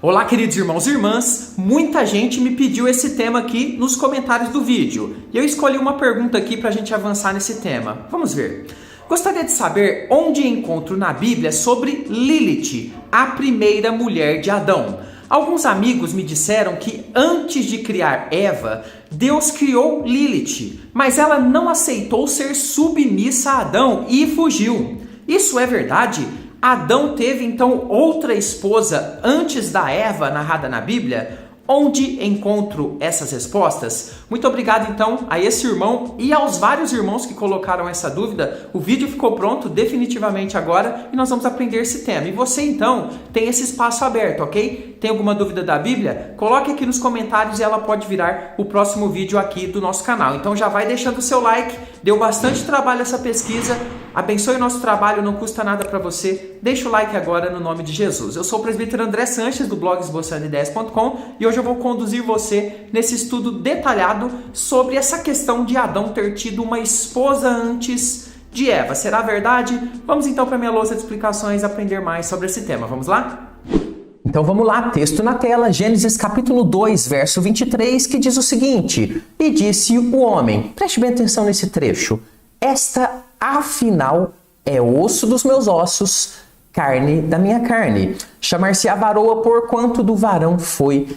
Olá, queridos irmãos e irmãs, muita gente me pediu esse tema aqui nos comentários do vídeo e eu escolhi uma pergunta aqui para a gente avançar nesse tema. Vamos ver. Gostaria de saber onde encontro na Bíblia sobre Lilith, a primeira mulher de Adão. Alguns amigos me disseram que antes de criar Eva, Deus criou Lilith, mas ela não aceitou ser submissa a Adão e fugiu. Isso é verdade? Adão teve então outra esposa antes da Eva narrada na Bíblia? Onde encontro essas respostas? Muito obrigado então a esse irmão e aos vários irmãos que colocaram essa dúvida. O vídeo ficou pronto definitivamente agora e nós vamos aprender esse tema. E você então tem esse espaço aberto, ok? Tem alguma dúvida da Bíblia? Coloque aqui nos comentários e ela pode virar o próximo vídeo aqui do nosso canal. Então já vai deixando o seu like, deu bastante trabalho essa pesquisa. Abençoe o nosso trabalho, não custa nada para você. Deixa o like agora no nome de Jesus. Eu sou o presbítero André Sanches do blog esboçandoideias.com e hoje eu vou conduzir você nesse estudo detalhado sobre essa questão de Adão ter tido uma esposa antes de Eva. Será verdade? Vamos então para minha lousa de explicações aprender mais sobre esse tema. Vamos lá? Então vamos lá, texto na tela, Gênesis capítulo 2, verso 23, que diz o seguinte: E disse o homem, preste bem atenção nesse trecho, esta afinal é osso dos meus ossos, carne da minha carne. Chamar-se-á varoa porquanto do varão foi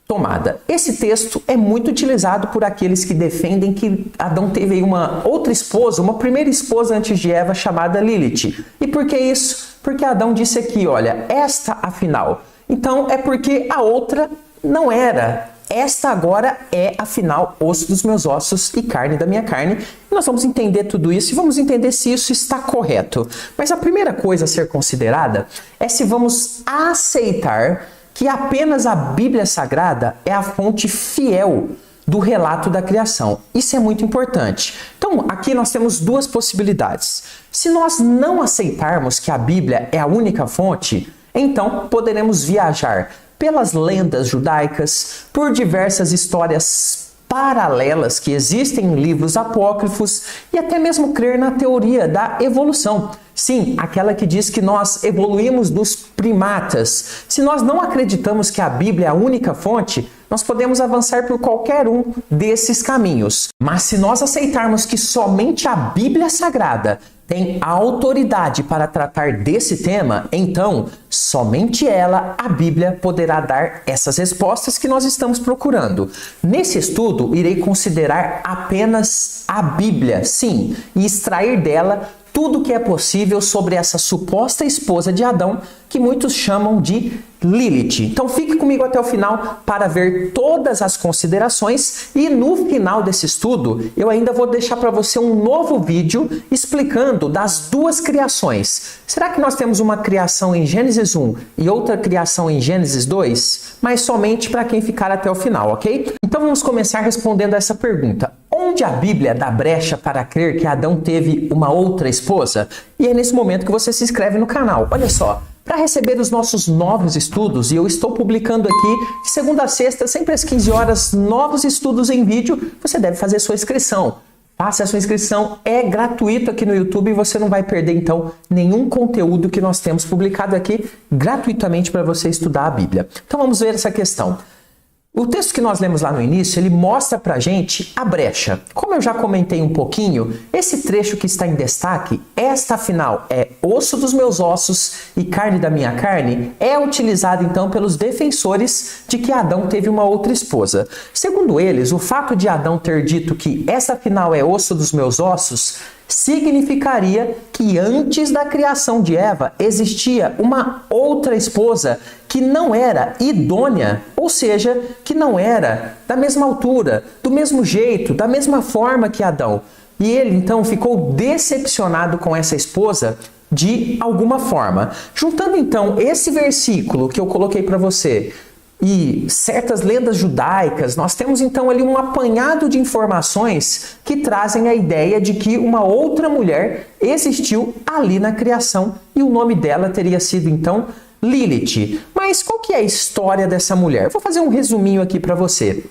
tomada. Esse texto é muito utilizado por aqueles que defendem que Adão teve uma outra esposa, uma primeira esposa antes de Eva, chamada Lilith. E por que isso? Porque Adão disse aqui, olha, esta afinal. Então é porque a outra não era. Esta agora é, afinal, osso dos meus ossos e carne da minha carne. E nós vamos entender tudo isso e vamos entender se isso está correto. Mas a primeira coisa a ser considerada é se vamos aceitar que apenas a Bíblia Sagrada é a fonte fiel do relato da criação. Isso é muito importante. Então, aqui nós temos duas possibilidades. Se nós não aceitarmos que a Bíblia é a única fonte, então poderemos viajar pelas lendas judaicas, por diversas histórias paralelas que existem em livros apócrifos e até mesmo crer na teoria da evolução. Sim, aquela que diz que nós evoluímos dos primatas. Se nós não acreditamos que a Bíblia é a única fonte, nós podemos avançar por qualquer um desses caminhos. Mas se nós aceitarmos que somente a Bíblia Sagrada tem a autoridade para tratar desse tema, então somente ela, a Bíblia, poderá dar essas respostas que nós estamos procurando. Nesse estudo, irei considerar apenas a Bíblia, sim, e extrair dela tudo o que é possível sobre essa suposta esposa de Adão, que muitos chamam de Lilith. Então fique comigo até o final para ver todas as considerações e no final desse estudo eu ainda vou deixar para você um novo vídeo explicando das duas criações. Será que nós temos uma criação em Gênesis 1 e outra criação em Gênesis 2? Mas somente para quem ficar até o final, ok? Então vamos começar respondendo a essa pergunta. Onde a Bíblia dá brecha para crer que Adão teve uma outra esposa? E é nesse momento que você se inscreve no canal. Olha só, para receber os nossos novos estudos, e eu estou publicando aqui de segunda a sexta, sempre às 15 horas, novos estudos em vídeo, você deve fazer sua inscrição. Faça a sua inscrição, é gratuito aqui no YouTube e você não vai perder então nenhum conteúdo que nós temos publicado aqui gratuitamente para você estudar a Bíblia. Então vamos ver essa questão. O texto que nós lemos lá no início, ele mostra pra gente a brecha. Como eu já comentei um pouquinho, esse trecho que está em destaque, esta afinal é osso dos meus ossos e carne da minha carne, é utilizado então pelos defensores de que Adão teve uma outra esposa. Segundo eles, o fato de Adão ter dito que esta afinal é osso dos meus ossos, significaria que antes da criação de Eva existia uma outra esposa que não era idônea, ou seja, que não era da mesma altura, do mesmo jeito, da mesma forma que Adão. E ele então ficou decepcionado com essa esposa de alguma forma. Juntando então esse versículo que eu coloquei para você e certas lendas judaicas, nós temos então ali um apanhado de informações que trazem a ideia de que uma outra mulher existiu ali na criação e o nome dela teria sido então Lilith. Mas qual que é a história dessa mulher? Vou fazer um resuminho aqui para você.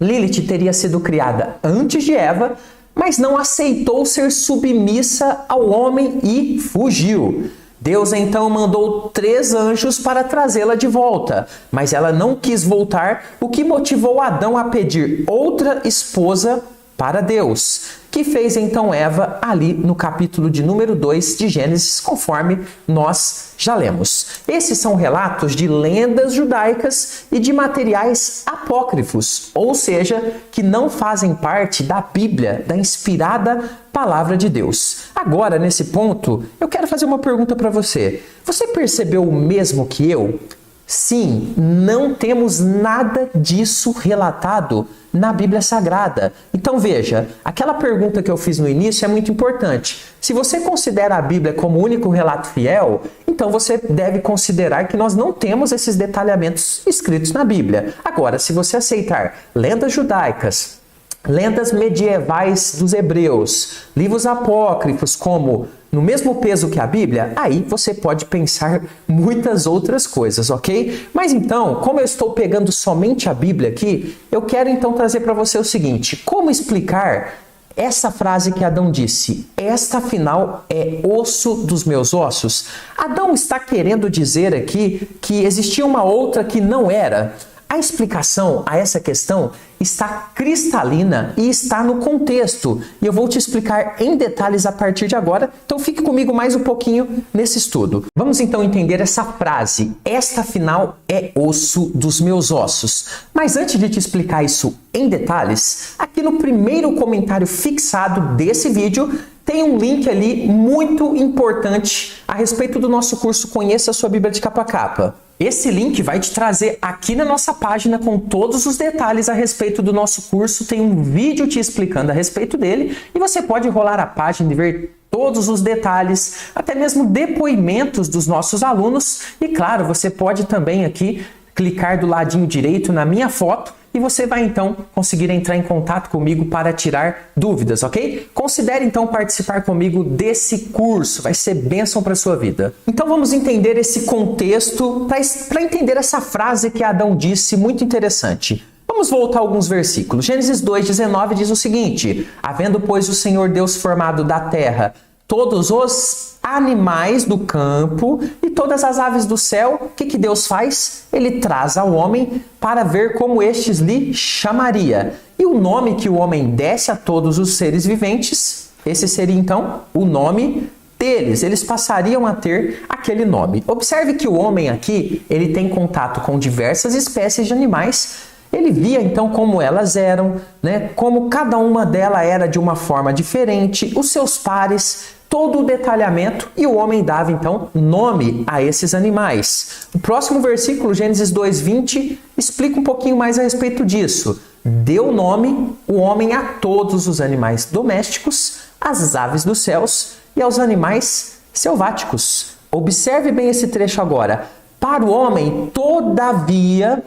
Lilith teria sido criada antes de Eva, mas não aceitou ser submissa ao homem e fugiu. Deus então mandou 3 anjos para trazê-la de volta, mas ela não quis voltar, o que motivou Adão a pedir outra esposa para Deus, que fez então Eva ali no capítulo de número 2 de Gênesis, conforme nós já lemos. Esses são relatos de lendas judaicas e de materiais apócrifos, ou seja, que não fazem parte da Bíblia, da inspirada palavra de Deus. Agora, nesse ponto, eu quero fazer uma pergunta para você. Você percebeu o mesmo que eu? Sim, não temos nada disso relatado na Bíblia Sagrada. Então veja, aquela pergunta que eu fiz no início é muito importante. Se você considera a Bíblia como o único relato fiel, então você deve considerar que nós não temos esses detalhamentos escritos na Bíblia. Agora, se você aceitar lendas judaicas, lendas medievais dos hebreus, livros apócrifos como no mesmo peso que a Bíblia, aí você pode pensar muitas outras coisas, ok? Mas então, como eu estou pegando somente a Bíblia aqui, eu quero então trazer para você o seguinte: como explicar essa frase que Adão disse? Esta, afinal, é osso dos meus ossos. Adão está querendo dizer aqui que existia uma outra que não era. A explicação a essa questão está cristalina e está no contexto. E eu vou te explicar em detalhes a partir de agora. Então fique comigo mais um pouquinho nesse estudo. Vamos então entender essa frase. Esta, afinal, é osso dos meus ossos. Mas antes de te explicar isso em detalhes, aqui no primeiro comentário fixado desse vídeo, tem um link ali muito importante a respeito do nosso curso Conheça a Sua Bíblia de Capa a Capa. Esse link vai te trazer aqui na nossa página com todos os detalhes a respeito do nosso curso. Tem um vídeo te explicando a respeito dele e você pode rolar a página e ver todos os detalhes, até mesmo depoimentos dos nossos alunos. E claro, você pode também aqui clicar do ladinho direito na minha foto e você vai então conseguir entrar em contato comigo para tirar dúvidas, ok? Considere então participar comigo desse curso, vai ser bênção para a sua vida. Então vamos entender esse contexto para entender essa frase que Adão disse, muito interessante. Vamos voltar a alguns versículos. Gênesis 2:19 diz o seguinte: havendo, pois, o Senhor Deus formado da terra todos os animais do campo e todas as aves do céu, o que Deus faz? Ele traz ao homem para ver como estes lhe chamaria. E o nome que o homem desse a todos os seres viventes, esse seria então o nome deles. Eles passariam a ter aquele nome. Observe que o homem aqui, ele tem contato com diversas espécies de animais. Ele via então como elas eram, né? Como cada uma delas era de uma forma diferente, os seus pares, todo o detalhamento, e o homem dava então nome a esses animais. O próximo versículo, Gênesis 2:20, explica um pouquinho mais a respeito disso. Deu nome o homem a todos os animais domésticos, às aves dos céus e aos animais selváticos. Observe bem esse trecho agora. Para o homem, todavia,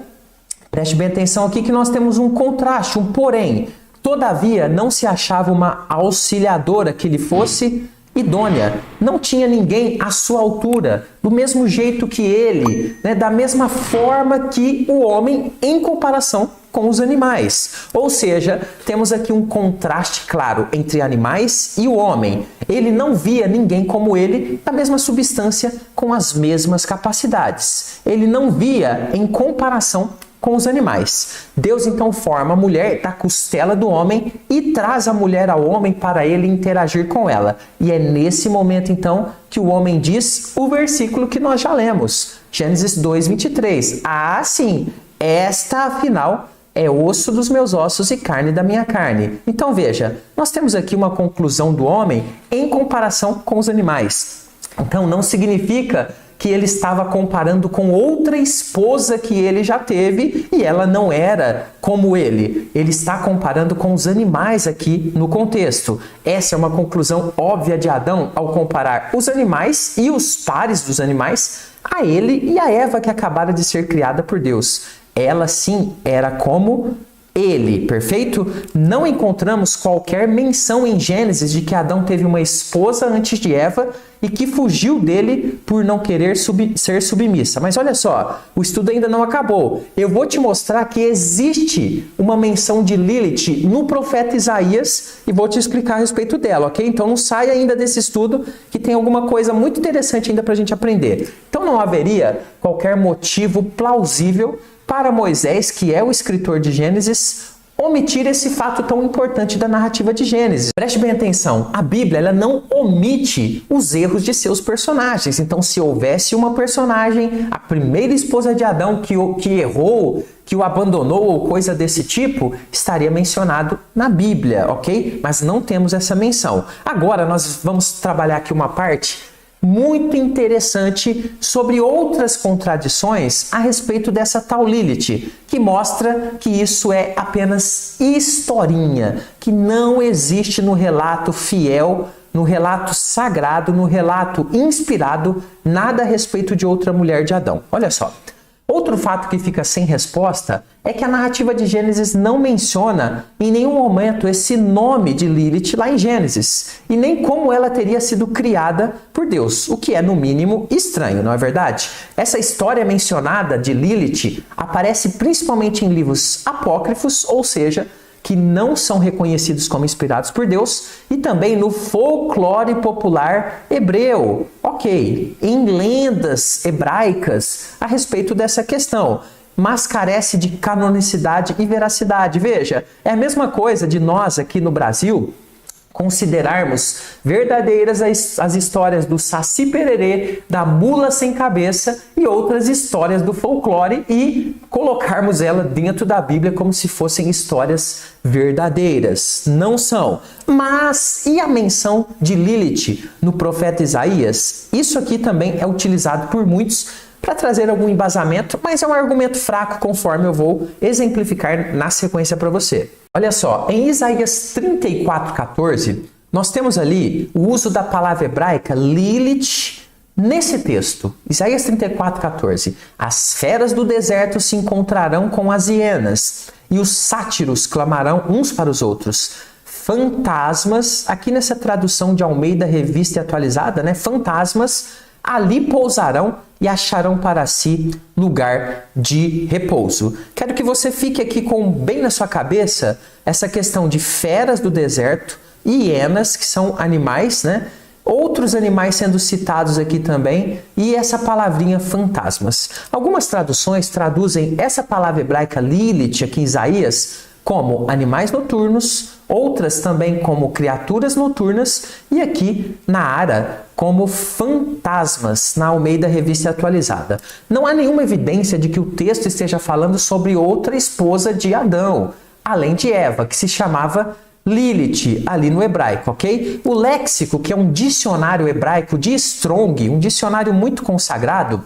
preste bem atenção aqui que nós temos um contraste, um porém. Todavia, não se achava uma auxiliadora que lhe fosse idônea. Não tinha ninguém à sua altura, do mesmo jeito que ele, né? Da mesma forma que o homem em comparação com os animais. Ou seja, temos aqui um contraste claro entre animais e o homem. Ele não via ninguém como ele, da mesma substância, com as mesmas capacidades. Ele não via em comparação com os animais. Deus então forma a mulher da costela do homem e traz a mulher ao homem para ele interagir com ela. E é nesse momento então que o homem diz o versículo que nós já lemos, Gênesis 2:23. Ah, sim, esta afinal é osso dos meus ossos e carne da minha carne. Então veja, nós temos aqui uma conclusão do homem em comparação com os animais. Então não significa que ele estava comparando com outra esposa que ele já teve e ela não era como ele. Ele está comparando com os animais aqui no contexto. Essa é uma conclusão óbvia de Adão ao comparar os animais e os pares dos animais a ele e a Eva que acabara de ser criada por Deus. Ela sim era como ele, perfeito? Não encontramos qualquer menção em Gênesis de que Adão teve uma esposa antes de Eva e que fugiu dele por não querer ser submissa. Mas olha só, o estudo ainda não acabou. Eu vou te mostrar que existe uma menção de Lilith no profeta Isaías e vou te explicar a respeito dela, ok? Então não saia ainda desse estudo que tem alguma coisa muito interessante ainda para a gente aprender. Então não haveria qualquer motivo plausível para Moisés, que é o escritor de Gênesis, omitir esse fato tão importante da narrativa de Gênesis. Preste bem atenção, a Bíblia ela não omite os erros de seus personagens. Então, se houvesse uma personagem, a primeira esposa de Adão que errou, que o abandonou ou coisa desse tipo, estaria mencionado na Bíblia, ok? Mas não temos essa menção. Agora, nós vamos trabalhar aqui uma parte muito interessante sobre outras contradições a respeito dessa tal Lilith, que mostra que isso é apenas historinha, que não existe no relato fiel, no relato sagrado, no relato inspirado, nada a respeito de outra mulher de Adão. Olha só. Outro fato que fica sem resposta é que a narrativa de Gênesis não menciona em nenhum momento esse nome de Lilith lá em Gênesis, e nem como ela teria sido criada por Deus, o que é no mínimo estranho, não é verdade? Essa história mencionada de Lilith aparece principalmente em livros apócrifos, ou seja, que não são reconhecidos como inspirados por Deus, e também no folclore popular hebreu, ok, em lendas hebraicas a respeito dessa questão, mas carece de canonicidade e veracidade. Veja, é a mesma coisa de nós aqui no Brasil considerarmos verdadeiras as histórias do Saci Pererê, da Mula Sem Cabeça e outras histórias do folclore e colocarmos ela dentro da Bíblia como se fossem histórias verdadeiras. Não são. Mas e a menção de Lilith no profeta Isaías? Isso aqui também é utilizado por muitos para trazer algum embasamento, mas é um argumento fraco, conforme eu vou exemplificar na sequência para você. Olha só, em Isaías 34:14, nós temos ali o uso da palavra hebraica Lilith nesse texto. Isaías 34:14. As feras do deserto se encontrarão com as hienas, e os sátiros clamarão uns para os outros. Fantasmas, aqui nessa tradução de Almeida Revista e Atualizada, né? Fantasmas ali pousarão e acharão para si lugar de repouso. Quero que você fique aqui com bem na sua cabeça essa questão de feras do deserto e hienas, que são animais, né? Outros animais sendo citados aqui também, e essa palavrinha fantasmas. Algumas traduções traduzem essa palavra hebraica Lilith aqui em Isaías como animais noturnos, outras também como criaturas noturnas, e aqui na Ara como fantasmas, na Almeida Revista Atualizada. Não há nenhuma evidência de que o texto esteja falando sobre outra esposa de Adão, além de Eva, que se chamava Lilith, ali no hebraico, ok? O léxico, que é um dicionário hebraico de Strong, um dicionário muito consagrado,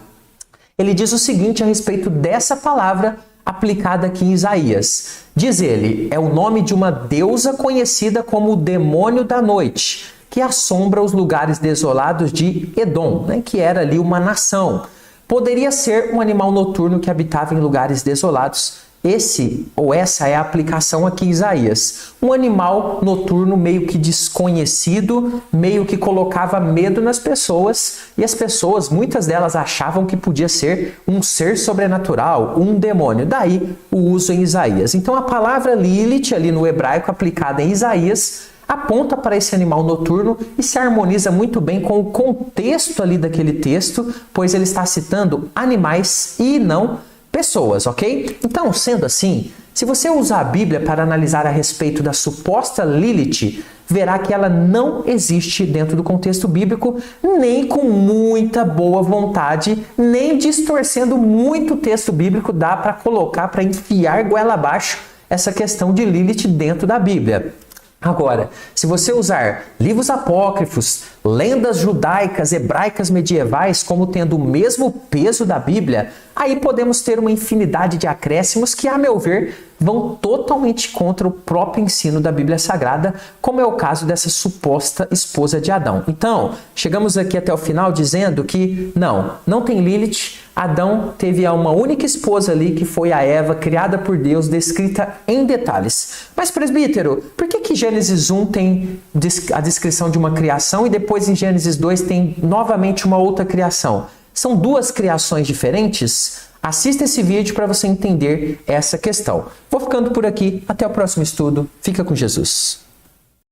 ele diz o seguinte a respeito dessa palavra aplicada aqui em Isaías. Diz ele, é o nome de uma deusa conhecida como o demônio da noite, que assombra os lugares desolados de Edom, né, que era ali uma nação. Poderia ser um animal noturno que habitava em lugares desolados. Essa é a aplicação aqui em Isaías. Um animal noturno meio que desconhecido, meio que colocava medo nas pessoas, e as pessoas, muitas delas achavam que podia ser um ser sobrenatural, um demônio. Daí o uso em Isaías. Então a palavra Lilith ali no hebraico aplicada em Isaías aponta para esse animal noturno e se harmoniza muito bem com o contexto ali daquele texto, pois ele está citando animais e não pessoas, ok? Então, sendo assim, se você usar a Bíblia para analisar a respeito da suposta Lilith, verá que ela não existe dentro do contexto bíblico, nem com muita boa vontade, nem distorcendo muito o texto bíblico, dá para colocar, para enfiar goela abaixo essa questão de Lilith dentro da Bíblia. Agora, se você usar livros apócrifos, lendas judaicas, hebraicas medievais como tendo o mesmo peso da Bíblia, aí podemos ter uma infinidade de acréscimos que, a meu ver, vão totalmente contra o próprio ensino da Bíblia Sagrada, como é o caso dessa suposta esposa de Adão. Então, chegamos aqui até o final dizendo que não tem Lilith. Adão teve uma única esposa ali, que foi a Eva, criada por Deus, descrita em detalhes. Mas, presbítero, por que Gênesis 1 tem a descrição de uma criação e depois em Gênesis 2 tem novamente uma outra criação? São duas criações diferentes? Assista esse vídeo para você entender essa questão. Vou ficando por aqui. Até o próximo estudo. Fica com Jesus.